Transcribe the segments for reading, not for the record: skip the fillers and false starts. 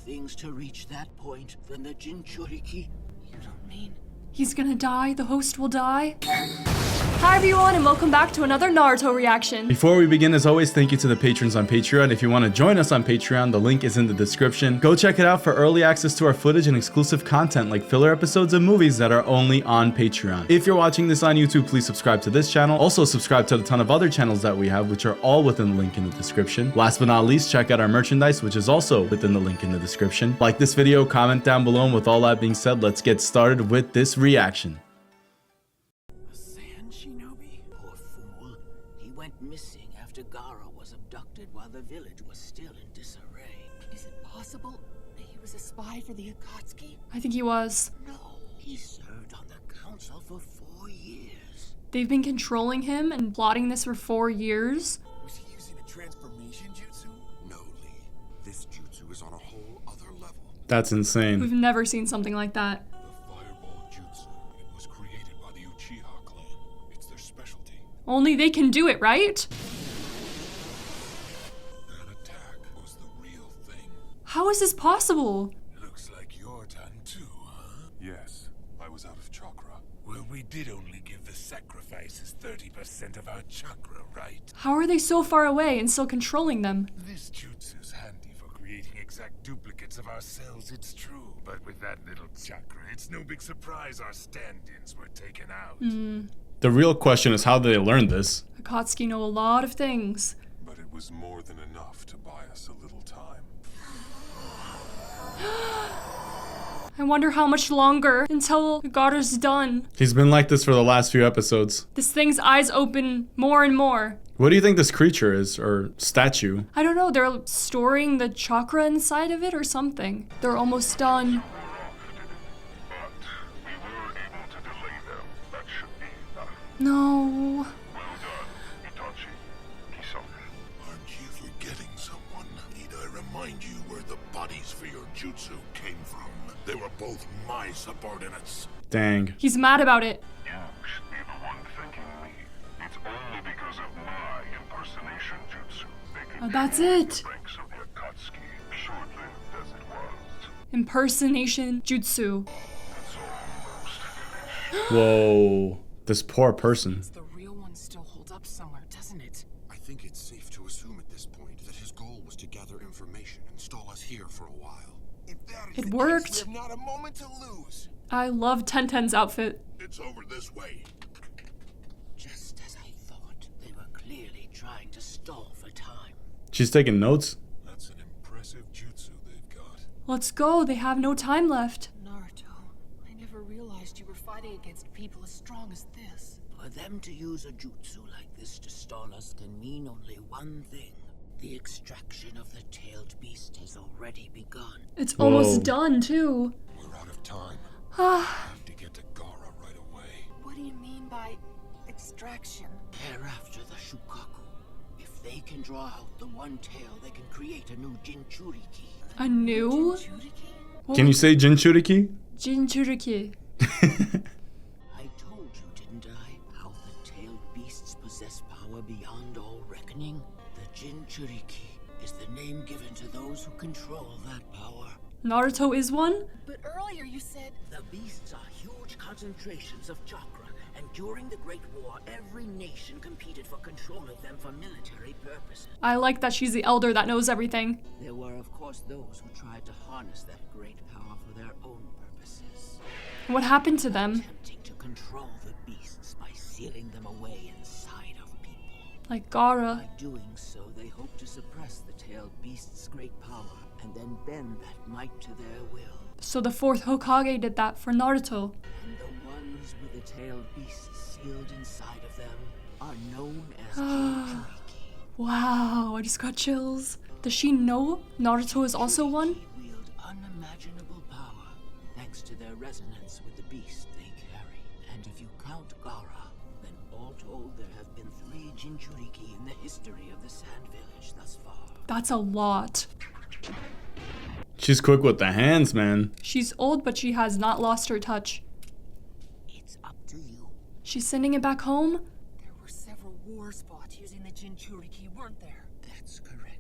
things to reach that point, then the Jinchuriki. You don't mean... He's gonna die? The host will die? Hi everyone, and welcome back to another Naruto reaction. Before we begin, as always, thank you to the patrons on Patreon. If you want to join us on Patreon, the link is in the description. Go check it out for early access to our footage and exclusive content like filler episodes of movies that are only on Patreon. If you're watching this on YouTube, please subscribe to this channel. Also subscribe to a ton of other channels that we have, which are all within the link in the description. Last but not least, check out our merchandise, which is also within the link in the description. Like this video, comment down below, and with all that being said, let's get started with this reaction. Missing after Gara was abducted while the village was still in disarray. Is it possible that he was a spy for the Akatsuki? I think he was. No, he served on the council for 4 years. They've been controlling him and plotting this for 4 years. Was he using a transformation jutsu? No, Lee. This jutsu is on a whole other level. That's insane. We've never seen something like that. The fireball jutsu. It was created by the Uchiha clan. It's their specialty. Only they can do it, right? That attack was the real thing. How is this possible? Looks like your turn too, huh? Yes, I was out of chakra. Well, we did only give the sacrifices 30% of our chakra, right? How are they so far away and still controlling them? This jutsu's handy for creating exact duplicates of ourselves, it's true. But with that little chakra, it's no big surprise our stand-ins were taken out. The real question is how they learned this. Akatsuki know a lot of things. But it was more than enough to buy us a little time. I wonder how much longer until Gara's done. He's been like this for the last few episodes. This thing's eyes open more and more. What do you think this creature is, or statue? I don't know, they're storing the chakra inside of it or something. They're almost done. No. Aren't you forgetting someone? Need I remind you where the bodies for your jutsu came from? They were both my subordinates. Dang. He's mad about it. You should be the one thanking me. It's only because of my impersonation jutsu they can That's it. ranks of the Akatsuki, short-lived as it was. Impersonation jutsu. That's almost finished. Whoa. This poor person. The real one still holds up somewhere, doesn't it? I think it's safe to assume at this point that his goal was to gather information and stall us here for a while. If that is It the worked. Case, we have not a moment to lose. I love Tenten's outfit. It's over this way. Just as I thought, they were clearly trying to stall for time. She's taking notes. That's an impressive jutsu they've got. Let's go, they have no time left. Naruto, I never realized you were fighting against people as strong as this. For them to use a jutsu like this to stall us can mean only one thing. The extraction of the tailed beast has already begun. It's Whoa. almost done, too. We're out of time. Ah, Have to get to Gara right away. What do you mean by extraction? They're after the Shukaku. If they can draw out the one tail, they can create a new Jinchuriki. a new? Jinchuriki? Can you say Jinchuriki? Jinchuriki. I told you, didn't I? How the tailed beasts possess power beyond all reckoning. The Jinchuriki is the name given to those who control that power. Naruto is one? But earlier you said... The beasts are huge concentrations of chakra, and during the Great War, every nation competed for control of them for military purposes. I like that she's the elder that knows everything. There were, of course, those who tried to harness that great power for their own purposes. What happened to them? Attempting to control the beasts by sealing them away inside of people. Like Gara. By doing so, they hope to suppress the tailed beast's great power and then bend that might to their will. So the fourth Hokage did that for Naruto. And the ones with the tailed beasts sealed inside of them are known as Jinchuriki. Wow, I just got chills. Does she know Naruto is also one? They wield unimaginable power thanks to their resonance with the beast they carry. And if you count Gara, then all told there have been 3 Jinchuriki in the history of the Sand Village thus far. That's a lot. She's quick with the hands, man. She's old, but she has not lost her touch. It's up to you. She's sending it back home? There were several wars fought using the Jinchuriki, weren't there? That's correct.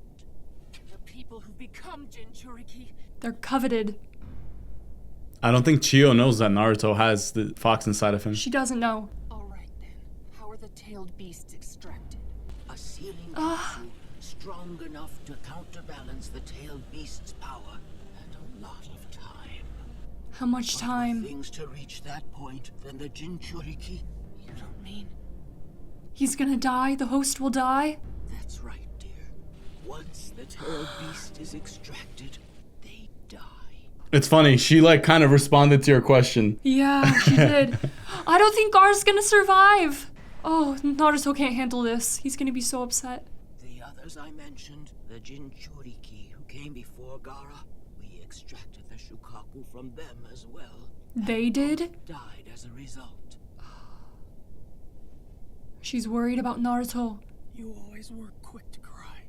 The people who become Jinchuriki. They're coveted. I don't think CHIYO knows that Naruto has the fox inside of him. She doesn't know. All right then. How are the tailed beasts extracted? A sealing jutsu strong enough to counterbalance the tailed beast's power, and a lot of time. How much But for time? things to reach that point, then the Jinchuriki. You don't mean... He's gonna die? The host will die? That's right, dear. Once the tailed beast is extracted, they die. It's funny, she like kind of responded to your question. Yeah, she did. I don't think Gar's gonna survive. Oh, Naruto can't handle this. He's gonna be so upset. The others I mentioned, the Jinchuriki who came before Gaara, we extracted the Shukaku from them as well. They did? Died as a result. She's worried about Naruto. You always were quick to cry.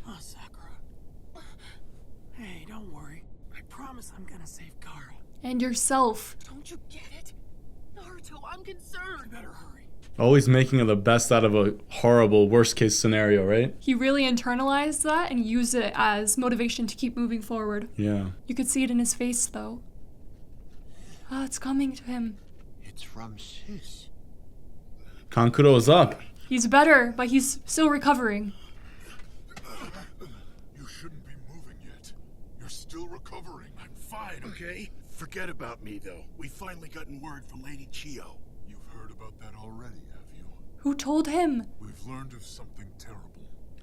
Huh, Sakura? Hey, don't worry. I promise I'm gonna save Gaara. And yourself. Don't you get it? Naruto, I'm concerned. You better hurry. Always making the best out of a horrible worst case scenario, right? He really internalized that and used it as motivation to keep moving forward. Yeah. You could see it in his face, though. Ah, it's coming to him. It's from Sis. Kankuro is up. He's better, but he's still recovering. You shouldn't be moving yet. You're still recovering. I'm fine, okay? Forget about me, though. We finally gotten word from Lady CHIYO. You've heard about that already, have you? Who told him? We've learned of something terrible.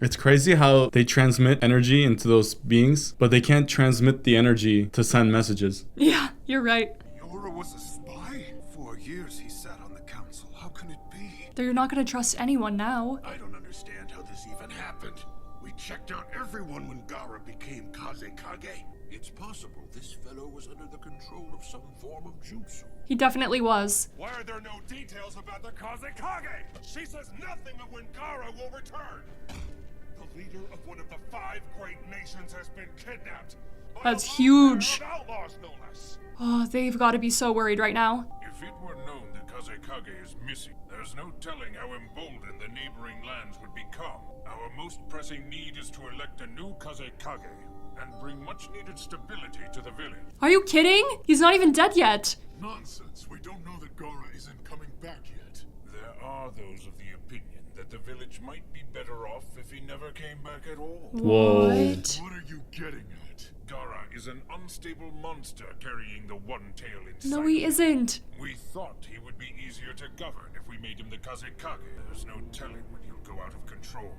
It's crazy how they transmit energy into those beings, but they can't transmit the energy to send messages. Yeah, you're right. Yora was a spy? 4 years he sat on the council. How can it be? They're not gonna trust anyone now. I don't understand how this even happened. We checked out everyone when Gaara became Kazekage. It's possible this fellow was under the control of some form of jutsu. He definitely was. Why are there no details about the Kazekage? She says nothing of when Gaara will return. The leader of one of the 5 great nations has been kidnapped. That's huge. Of outlaws, no less. Oh, they've got to be so worried right now. If it were known that Kazekage is missing, there's no telling how emboldened the neighboring lands would become. Our most pressing need is to elect a new Kazekage and bring much-needed stability to the village. Are you kidding? He's not even dead yet. Nonsense. We don't know that Gaara isn't coming back yet. There are those of the opinion that the village might be better off if he never came back at all. Whoa. What? What are you getting at? Gaara is an unstable monster carrying the one tail inside. No, he isn't. We thought he would be easier to govern if we made him the Kazekage. There's no telling when he'll go out of control.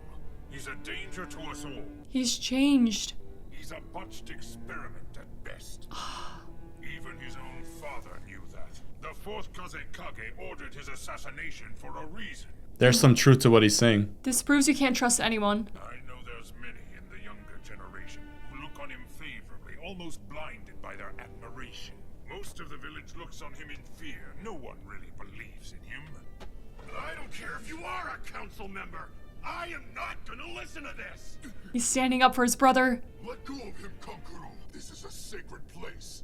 He's a danger to us all. He's changed. He's a botched experiment at best. Even his own father knew that. The 4th Kazekage ordered his assassination for a reason. There's some truth to what he's saying. This proves you can't trust anyone. I know there's many in the younger generation who look on him favorably, almost blinded by their admiration. Most of the village looks on him in fear. No one really believes in him. I don't care if you are a council member. I am not gonna listen to this. He's standing up for his brother. Let go of him, Kankuro. This is a sacred place.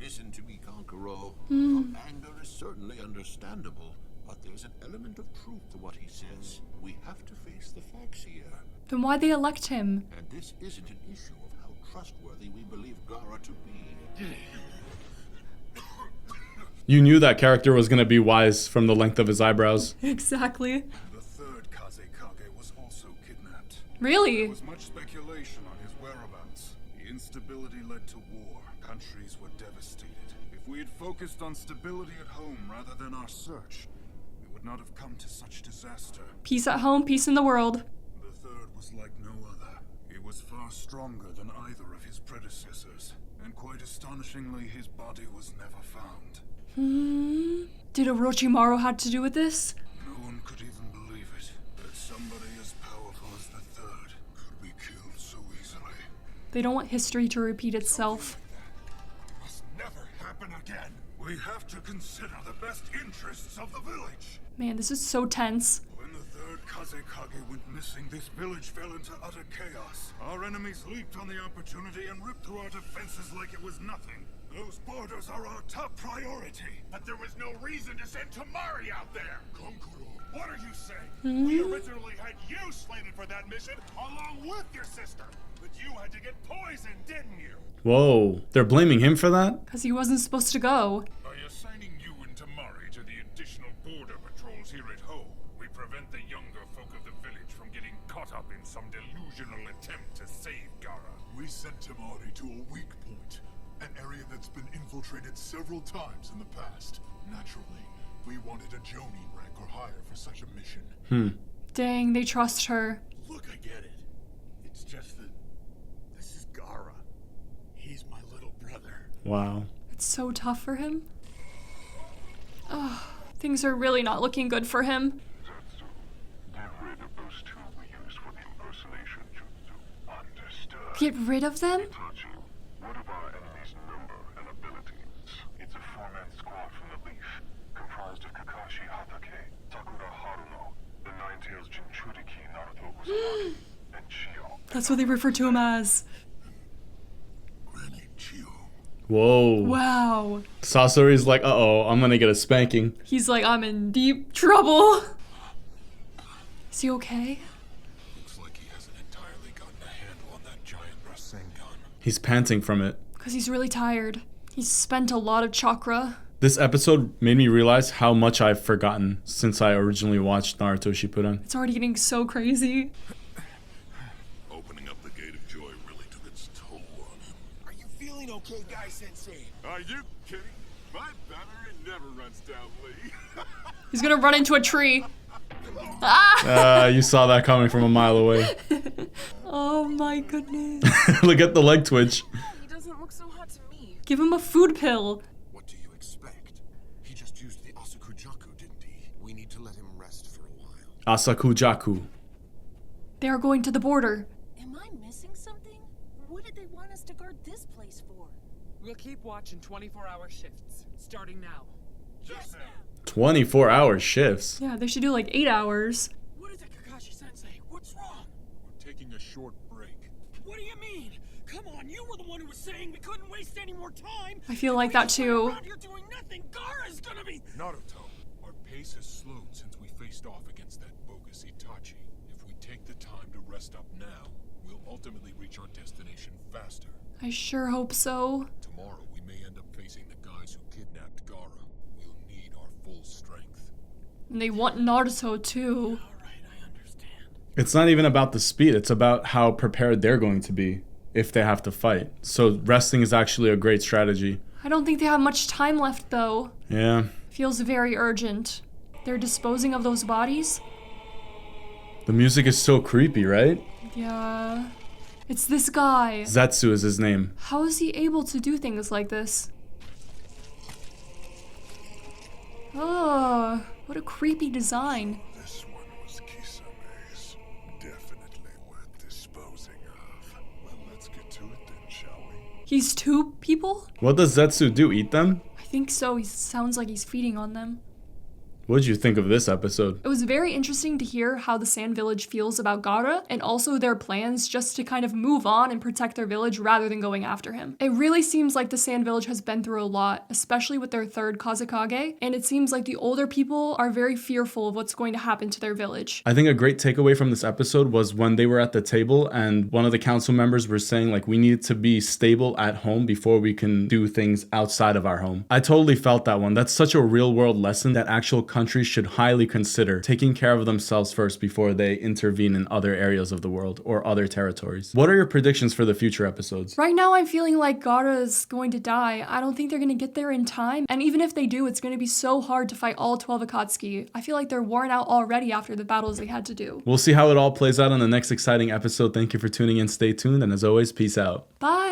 Listen to me, Kankuro. Your anger is certainly understandable, but there's an element of truth to what he says. We have to face the facts here. Then why'd they elect him? And this isn't an issue of how trustworthy we believe Gaara to be. You knew that character was gonna be wise from the length of his eyebrows. Exactly. The 3rd Kazekage was also kidnapped. Really? There was much speculation on his whereabouts. The instability led to war. Countries were devastated. If we had focused on stability at home rather than our search, we would not have come to such disaster. Peace at home, peace in the world. The 3rd was like no other. He was far stronger than either of his predecessors, and quite astonishingly, his body was never found. Did Orochimaru have to do with this? No one could even believe it, that somebody as powerful as the 3rd could be killed so easily. They don't want history to repeat itself. Must never happen again. We have to consider the best interests of the village. Man, this is so tense. When the 3rd third Kazekage went missing, this village fell into utter chaos. Our enemies leaped on the opportunity and ripped through our defenses like it was nothing. Those borders are our top priority. But there was no reason to send Tamari out there. Konkuro, what are you saying? We originally had you slated for that mission along with your sister. But you had to get poisoned, didn't you? Whoa, they're blaming him for that? Because he wasn't supposed to go. By assigning you and Tamari to the additional border patrols here at home, we prevent the younger folk of the village from getting caught up in some delusional attempt to save Gara. We sent Tamari to a weak point, an area that's been infiltrated several times in the past. Naturally, we wanted a Jonin rank or higher for such a mission. Dang, they trust her. Look, I get it. It's just that this is Gara. He's my little brother. Wow. It's so tough for him. Oh, things are really not looking good for him. Jutsu, get rid of those two we used for the impersonation jutsu. Understood. Get rid of them? Itachi, what of our enemy's number and abilities? It's a four-man squad from the Leaf, comprised of Kakashi Hatake, Sakura Haruno, the Nine-Tails Jinchuriki Naruto Uzumaki, and CHIYO. That's what they refer to him as. Granny Chiyo. Whoa. Wow. Sasori's like, uh-oh, I'm gonna get a spanking. He's like, I'm in deep trouble. Is he okay? Looks like he hasn't entirely gotten a handle on that giant Rasengan. He's panting from it. Because he's really tired. He's spent a lot of chakra. This episode made me realize how much I've forgotten since I originally watched Naruto Shippuden. It's already getting so crazy. Opening up the gate of joy really took its toll on him. Are you feeling okay, Guy Sensei? Are you kidding? My battery never runs down, Lee. He's gonna run into a tree. Ah! You saw that coming from a mile away. Oh my goodness. Look at the leg twitch. He doesn't look so hot to me. Give him a food pill. What do you expect? He just used the Asakujaku, didn't he? We need to let him rest for a while. Asakujaku. They are going to the border. Am I missing something? What did they want us to guard this place for? We'll keep watching 24-hour shifts, starting now. Just now. 24-hour shifts. Yeah, they should do like 8 hours. What is it, Kakashi-sensei? What's wrong? We're taking a short break. What do you mean? Come on, you were the one who was saying we couldn't waste any more time. I feel like that too. Around here doing nothing. Gara's gonna be. Naruto, our pace has slowed since we faced off against that bogus Itachi. If we take the time to rest up now, we'll ultimately reach our destination faster. I sure hope so. Tomorrow we may end up facing the guys who kidnapped Gara. We'll need our full strength. And they want Naruto too. All right, I understand. It's not even about the speed, it's about how prepared they're going to be if they have to fight. So resting is actually a great strategy. I don't think they have much time left though. Yeah. Feels very urgent. They're disposing of those bodies? The music is so creepy, right? Yeah. It's this guy. Zetsu is his name. How is he able to do things like this? Oh, what a creepy design. This one was Kisame's. Definitely worth disposing of. Well, let's get to it then, shall we? He's two people? What does Zetsu do? Eat them? I think so. He sounds like he's feeding on them. What did you think of this episode? It was very interesting to hear how the Sand Village feels about Gaara and also their plans just to kind of move on and protect their village rather than going after him. It really seems like the Sand Village has been through a lot, especially with their third Kazekage, and it seems like the older people are very fearful of what's going to happen to their village. I think a great takeaway from this episode was when they were at the table and one of the council members were saying like we need to be stable at home before we can do things outside of our home. I totally felt that one. That's such a real world lesson that actual countries should highly consider taking care of themselves first before they intervene in other areas of the world or other territories. What are your predictions for the future episodes? Right now I'm feeling like Gaara is going to die. I don't think they're going to get there in time. And even if they do, it's going to be so hard to fight all 12 Akatsuki. I feel like they're worn out already after the battles they had to do. We'll see how it all plays out on the next exciting episode. Thank you for tuning in. Stay tuned. And as always, peace out. Bye!